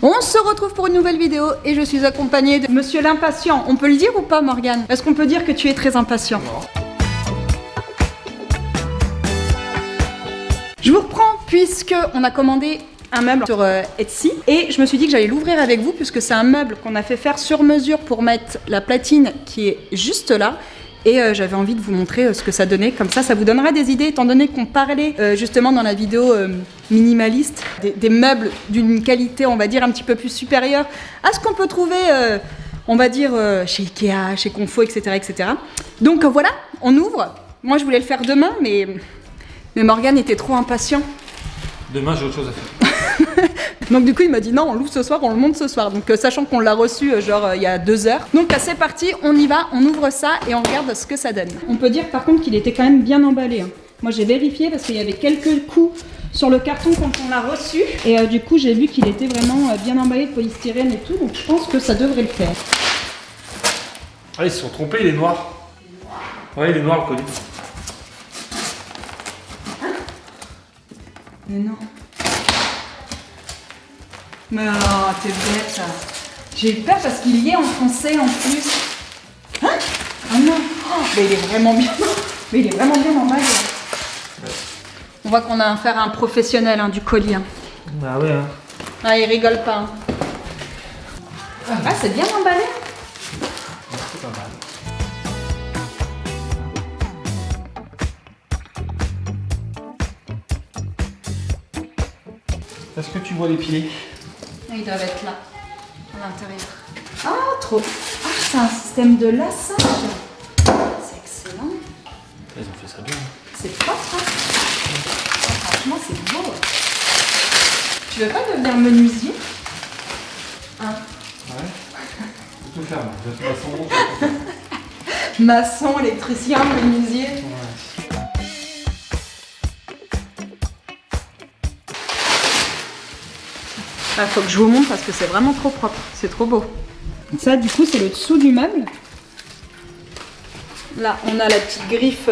On se retrouve pour une nouvelle vidéo et je suis accompagnée de Monsieur l'impatient. On peut le dire ou pas, Morgane? Est-ce qu'on peut dire que tu es très impatient? Non. Je vous reprends puisque on a commandé un meuble sur Etsy et je me suis dit que j'allais l'ouvrir avec vous puisque c'est un meuble qu'on a fait faire sur mesure pour mettre la platine qui est juste là. Et j'avais envie de vous montrer ce que ça donnait, comme ça vous donnera des idées, étant donné qu'on parlait justement dans la vidéo minimaliste des meubles d'une qualité, on va dire, un petit peu plus supérieure à ce qu'on peut trouver, on va dire, chez Ikea, chez Confo, etc. etc. Donc voilà, on ouvre. Moi je voulais le faire demain, mais Morgane était trop impatient. Demain j'ai autre chose à faire. Donc du coup il m'a dit non, on l'ouvre ce soir, on le monte ce soir. Donc sachant qu'on l'a reçu genre il y a 2 heures. Donc c'est parti, on y va, on ouvre ça et on regarde ce que ça donne. On peut dire par contre qu'il était quand même bien emballé. Hein. Moi j'ai vérifié parce qu'il y avait quelques coups sur le carton quand on l'a reçu. Et du coup j'ai vu qu'il était vraiment bien emballé de polystyrène et tout. Donc je pense que ça devrait le faire. Ah ils se sont trompés, il est noir. Ouais il est noir le colis. Mais non. Mais non, t'es bête ça. J'ai eu peur parce qu'il y est en français en plus. Hein? Oh non. Oh, mais il est vraiment bien. Mais il est vraiment bien emballé. Ouais. On voit qu'on a affaire à un professionnel hein, du colis. Hein. Bah ouais. Hein. Ah, il rigole pas. Hein. Ah, c'est bien emballé. C'est pas mal. Est-ce que tu vois les pieds? Ils doivent être là, à l'intérieur. Ah, trop. Ah, c'est un système de lassage. C'est excellent. Ils ont fait ça bien. C'est propre, hein. Franchement, c'est beau. Tu veux pas devenir menuisier? Hein? Ouais. Je peux tout faire, moi. Je suis maçon. Maçon, électricien, menuisier. Ouais. Il faut que je vous montre parce que c'est vraiment trop propre, c'est trop beau. Ça du coup c'est le dessous du meuble. Là on a la petite griffe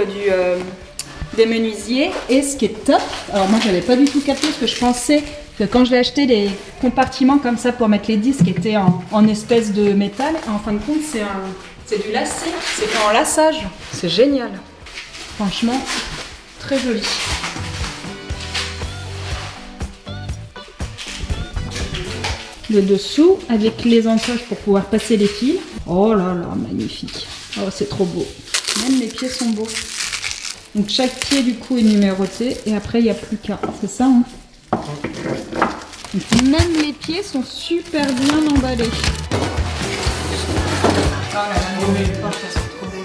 des menuisiers et ce qui est top, alors moi j'avais pas du tout capté parce que je pensais que quand je l'ai acheté les compartiments comme ça pour mettre les disques étaient en espèce de métal et en fin de compte c'est du lacet, c'est fait en lassage, c'est génial. Franchement très joli. Le dessous avec les encoches pour pouvoir passer les fils. Oh là là, magnifique. Oh, c'est trop beau. Même les pieds sont beaux. Donc chaque pied du coup est numéroté et après il n'y a plus qu'un. C'est ça hein. Donc, même les pieds sont super bien emballés. Oh là là, les poches elles sont trop belles.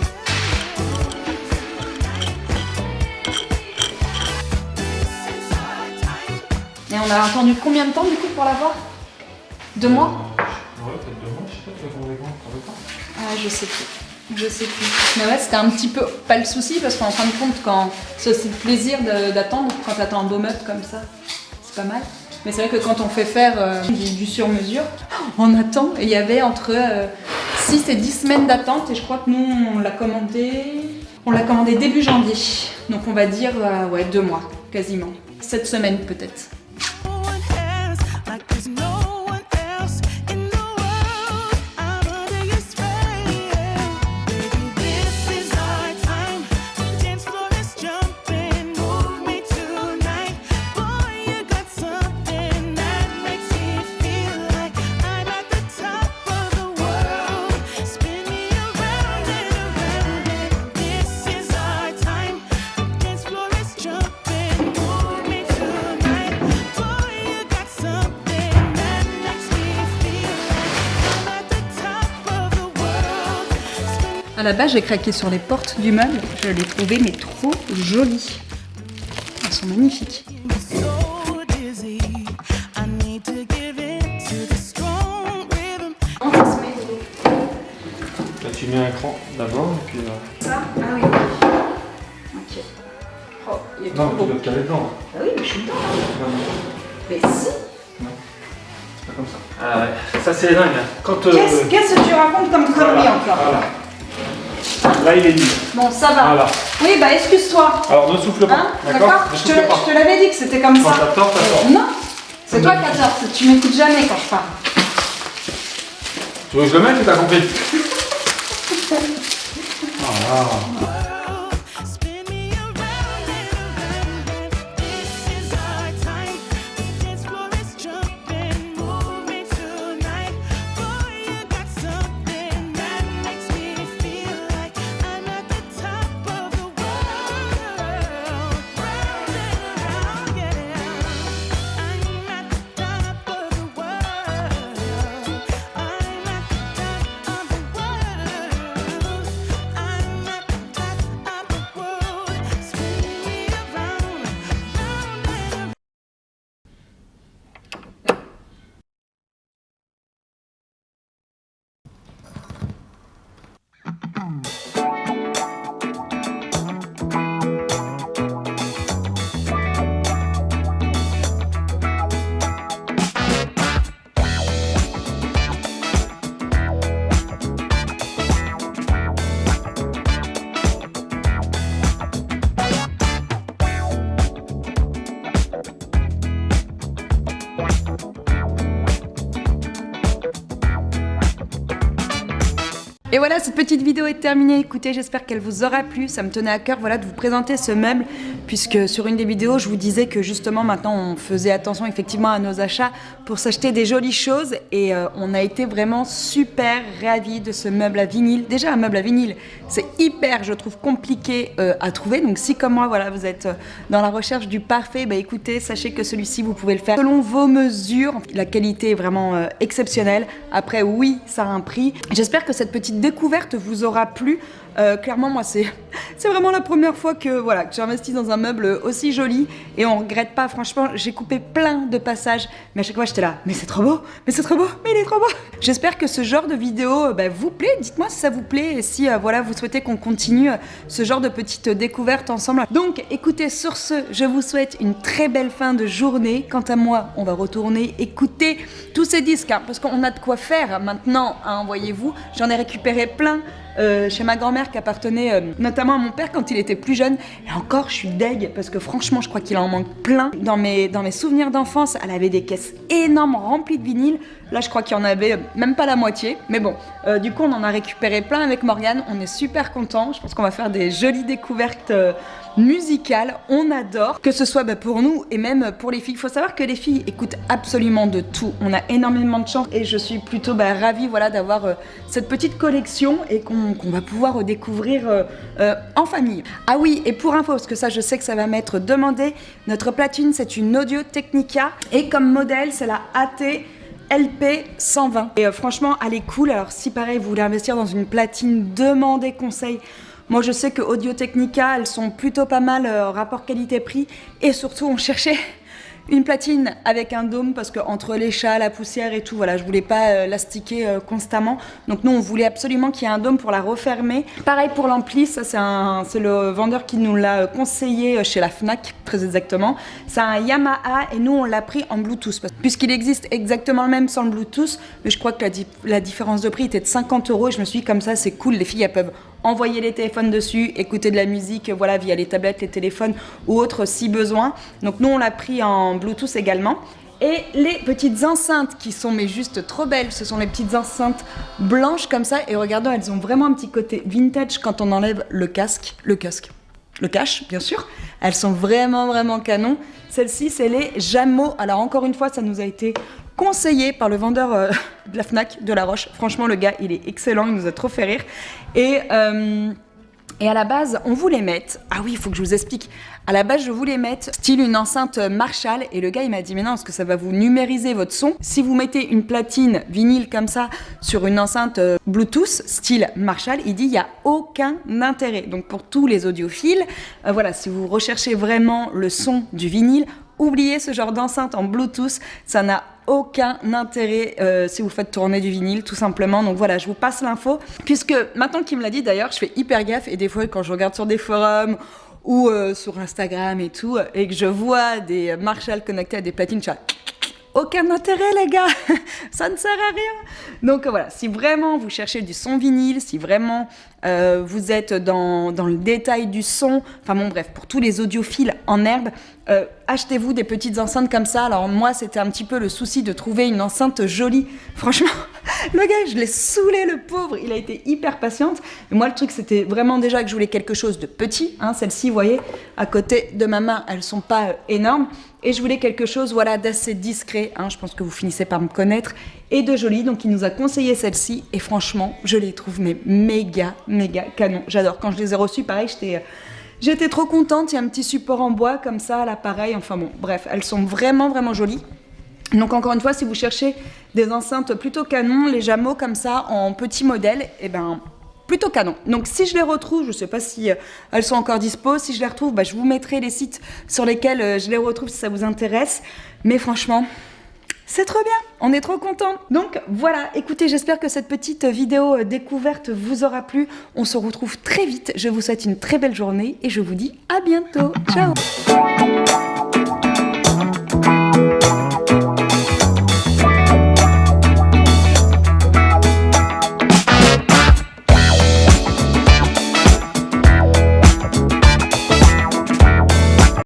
Et on a attendu combien de temps du coup pour l'avoir? 2 mois? Ouais, peut-être 2 mois, je sais pas, tu vas combien de temps? Ah, je sais plus. Je sais plus. Mais ouais, c'était un petit peu pas le souci parce qu'en fin de compte, quand c'est aussi le plaisir d'attendre, quand t'attends un beau meuble comme ça, c'est pas mal. Mais c'est vrai que quand on fait faire du sur-mesure, on attend et il y avait entre 6 et 10 semaines d'attente et je crois que nous, on l'a commandé début janvier. Donc on va dire, ouais, 2 mois, quasiment. 7 semaines peut-être. À la base, j'ai craqué sur les portes du meuble. Je les trouvais mais trop jolies. Elles sont magnifiques. Là, tu mets un cran d'abord et puis. Ça? Ah oui. Ok. Oh, il est trop Non, beau. tu dois te caler dedans. Ah oui, mais je suis dedans. Non, non, Mais si. non. C'est pas comme ça. Ah ouais, ça c'est dingue. Hein. Quand. Qu'est-ce que tu racontes comme connerie voilà, encore? Voilà. Là, il est libre. Bon, ça va. Voilà. Oui, bah excuse-toi. Alors, ne souffle pas. Hein? D'accord. Je te l'avais dit que c'était comme Quand ça. t'as tort, t'as tort. Non. C'est toi qui adore, tu m'écoutes jamais quand je parle. Tu veux que je le mette ou t'as compris? Ah. Et voilà, cette petite vidéo est terminée. Écoutez, j'espère qu'elle vous aura plu. Ça me tenait à cœur, voilà, de vous présenter ce meuble, puisque sur une des vidéos, je vous disais que justement maintenant, on faisait attention effectivement à nos achats pour s'acheter des jolies choses. Et on a été vraiment super ravis de ce meuble à vinyle. Déjà, un meuble à vinyle, c'est hyper, je trouve, compliqué à trouver. Donc si comme moi, voilà, vous êtes dans la recherche du parfait, bah écoutez, sachez que celui-ci, vous pouvez le faire selon vos mesures. La qualité est vraiment exceptionnelle. Après, oui, ça a un prix. J'espère que cette petite découverte vous aura plu. Clairement, moi, c'est vraiment la première fois que, voilà, que j'investis dans un meuble aussi joli et on regrette pas. Franchement, j'ai coupé plein de passages, mais à chaque fois, j'étais là, mais c'est trop beau, mais c'est trop beau, mais il est trop beau. J'espère que ce genre de vidéo vous plaît. Dites-moi si ça vous plaît et si, voilà, vous souhaitez qu'on continue ce genre de petites découvertes ensemble. Donc, écoutez, sur ce, je vous souhaite une très belle fin de journée. Quant à moi, on va retourner écouter tous ces disques, hein, parce qu'on a de quoi faire maintenant, hein, voyez-vous. J'en ai récupéré plein. Chez ma grand-mère qui appartenait notamment à mon père quand il était plus jeune. Et encore, je suis deg parce que franchement, je crois qu'il en manque plein. Dans mes souvenirs d'enfance, elle avait des caisses énormes remplies de vinyles. Là, je crois qu'il y en avait même pas la moitié. Mais bon, du coup, on en a récupéré plein avec Morgane. On est super contents. Je pense qu'on va faire des jolies découvertes musicales. On adore. Que ce soit pour nous et même pour les filles. Il faut savoir que les filles écoutent absolument de tout. On a énormément de chance et je suis plutôt ravie, voilà, d'avoir cette petite collection et qu'on va pouvoir découvrir en famille. Ah oui, et pour info, parce que ça, je sais que ça va m'être demandé, notre platine, c'est une Audio-Technica et comme modèle, c'est la AT LP 120. Et franchement, elle est cool. Alors si pareil, vous voulez investir dans une platine, demandez conseil. Moi, je sais que Audio-Technica, elles sont plutôt pas mal rapport qualité-prix. Et surtout, on cherchait une platine avec un dôme parce que entre les chats, la poussière et tout, voilà, je voulais pas l'astiquer constamment. Donc nous, on voulait absolument qu'il y ait un dôme pour la refermer. Pareil pour l'ampli, ça c'est le vendeur qui nous l'a conseillé chez la Fnac, très exactement. C'est un Yamaha et nous, on l'a pris en Bluetooth puisqu'il existe exactement le même sans le Bluetooth, mais je crois que la différence de prix était de 50 € et je me suis dit comme ça, c'est cool, les filles, elles peuvent envoyer les téléphones dessus, écouter de la musique, voilà, via les tablettes, les téléphones ou autres si besoin. Donc nous, on l'a pris en Bluetooth également. Et les petites enceintes qui sont mais juste trop belles, ce sont les petites enceintes blanches comme ça. Et regardons, elles ont vraiment un petit côté vintage quand on enlève le cache, bien sûr. Elles sont vraiment, vraiment canon. Celles-ci, c'est les Jamo. Alors encore une fois, ça nous a été conseillé par le vendeur de la Fnac de La Roche. Franchement, le gars, il est excellent, il nous a trop fait rire. Et à la base, on voulait mettre... Ah oui, il faut que je vous explique. À la base, je voulais mettre style une enceinte Marshall. Et le gars, il m'a dit, mais non, parce que ça va vous numériser votre son. Si vous mettez une platine vinyle comme ça sur une enceinte Bluetooth, style Marshall, il dit, il n'y a aucun intérêt. Donc pour tous les audiophiles, voilà, si vous recherchez vraiment le son du vinyle, oubliez ce genre d'enceinte en Bluetooth. Ça n'a aucun intérêt si vous faites tourner du vinyle, tout simplement. Donc voilà, je vous passe l'info. Puisque maintenant qu'il me l'a dit, d'ailleurs, je fais hyper gaffe. Et des fois, quand je regarde sur des forums ou sur Instagram et tout, et que je vois des Marshall connectés à des platines, je suis là, aucun intérêt les gars, ça ne sert à rien. Donc voilà, si vraiment vous cherchez du son vinyle, si vraiment vous êtes dans le détail du son, enfin bon bref, pour tous les audiophiles en herbe, achetez-vous des petites enceintes comme ça. Alors moi c'était un petit peu le souci de trouver une enceinte jolie. Franchement, le gars je l'ai saoulé le pauvre, il a été hyper patiente. Et moi le truc c'était vraiment déjà que je voulais quelque chose de petit, hein, celles-ci vous voyez, à côté de ma main elles sont pas énormes. Et je voulais quelque chose voilà, d'assez discret, hein, je pense que vous finissez par me connaître, et de joli. Donc il nous a conseillé celle-ci, et franchement, je les trouve mais méga canon. J'adore. Quand je les ai reçues, pareil, j'étais trop contente. Il y a un petit support en bois comme ça à l'appareil. Enfin bon, bref, elles sont vraiment jolies. Donc encore une fois, si vous cherchez des enceintes plutôt canon, les Jameau comme ça, en petit modèle, et ben... plutôt canon. Donc si je les retrouve, je ne sais pas si elles sont encore dispo, si je les retrouve, je vous mettrai les sites sur lesquels je les retrouve si ça vous intéresse. Mais franchement, c'est trop bien, on est trop contents. Donc voilà, écoutez, j'espère que cette petite vidéo découverte vous aura plu. On se retrouve très vite, je vous souhaite une très belle journée et je vous dis à bientôt. Ciao.